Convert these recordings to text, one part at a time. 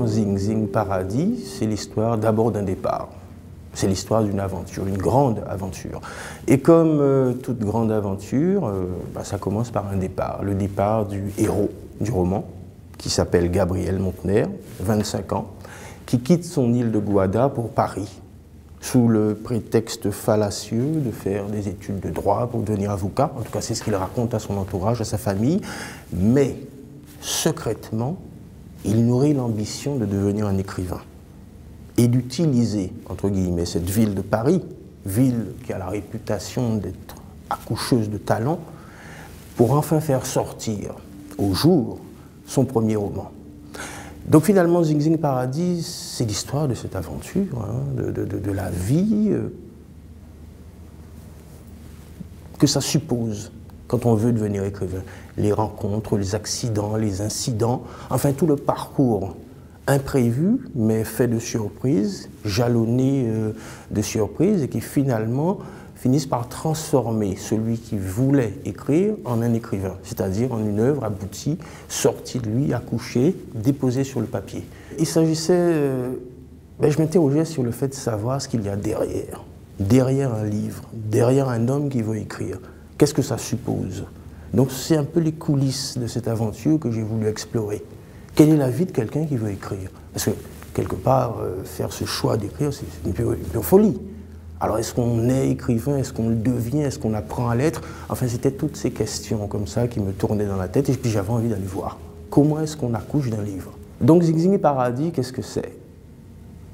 Zing Zing Paradis, c'est l'histoire d'abord d'un départ. C'est l'histoire d'une aventure, une grande aventure. Et comme toute grande aventure, ça commence par un départ. Le départ du héros du roman, qui s'appelle Gabriel Montener, 25 ans, qui quitte son île de Guada pour Paris, sous le prétexte fallacieux de faire des études de droit pour devenir avocat. En tout cas, c'est ce qu'il raconte à son entourage, à sa famille. Mais, secrètement, il nourrit l'ambition de devenir un écrivain et d'utiliser, entre guillemets, cette ville de Paris, ville qui a la réputation d'être accoucheuse de talent, pour enfin faire sortir au jour son premier roman. Donc finalement, Zing Zing Paradis, c'est l'histoire de cette aventure, de la vie que ça suppose quand on veut devenir écrivain. Les rencontres, les accidents, les incidents, enfin tout le parcours imprévu, mais fait de surprises, jalonné de surprises, et qui finalement finissent par transformer celui qui voulait écrire en un écrivain, c'est-à-dire en une œuvre aboutie, sortie de lui, accouchée, déposée sur le papier. Il s'agissait, je m'interrogeais sur le fait de savoir ce qu'il y a derrière un livre, derrière un homme qui veut écrire. Qu'est-ce que ça suppose? Donc c'est un peu les coulisses de cette aventure que j'ai voulu explorer. Quelle est la vie de quelqu'un qui veut écrire? Parce que quelque part, faire ce choix d'écrire, c'est une pure folie. Alors, est-ce qu'on est écrivain? Est-ce qu'on le devient? Est-ce qu'on apprend à l'être? Enfin, c'était toutes ces questions comme ça qui me tournaient dans la tête et puis j'avais envie d'aller voir. Comment est-ce qu'on accouche d'un livre? Donc, Zing Zing Paradis, qu'est-ce que c'est?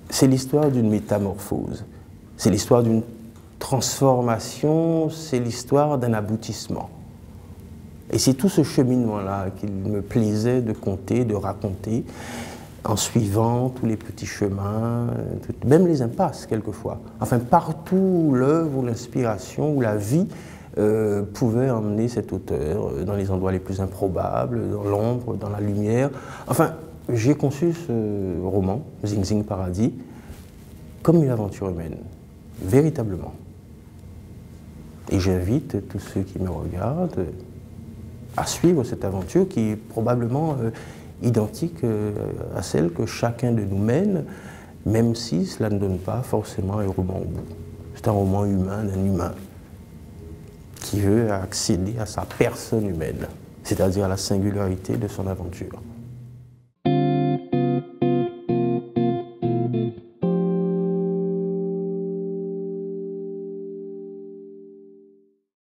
C'est l'histoire d'une métamorphose. C'est l'histoire d'une transformation, c'est l'histoire d'un aboutissement. Et c'est tout ce cheminement-là qu'il me plaisait de conter, de raconter, en suivant tous les petits chemins, même les impasses quelquefois. Enfin, partout où l'œuvre, ou l'inspiration, ou la vie pouvait emmener cet auteur, dans les endroits les plus improbables, dans l'ombre, dans la lumière. Enfin, j'ai conçu ce roman, Zing Zing Paradis, comme une aventure humaine, véritablement. Et j'invite tous ceux qui me regardent à suivre cette aventure qui est probablement identique à celle que chacun de nous mène, même si cela ne donne pas forcément un roman au bout. C'est un roman humain d'un humain qui veut accéder à sa personne humaine, c'est-à-dire à la singularité de son aventure.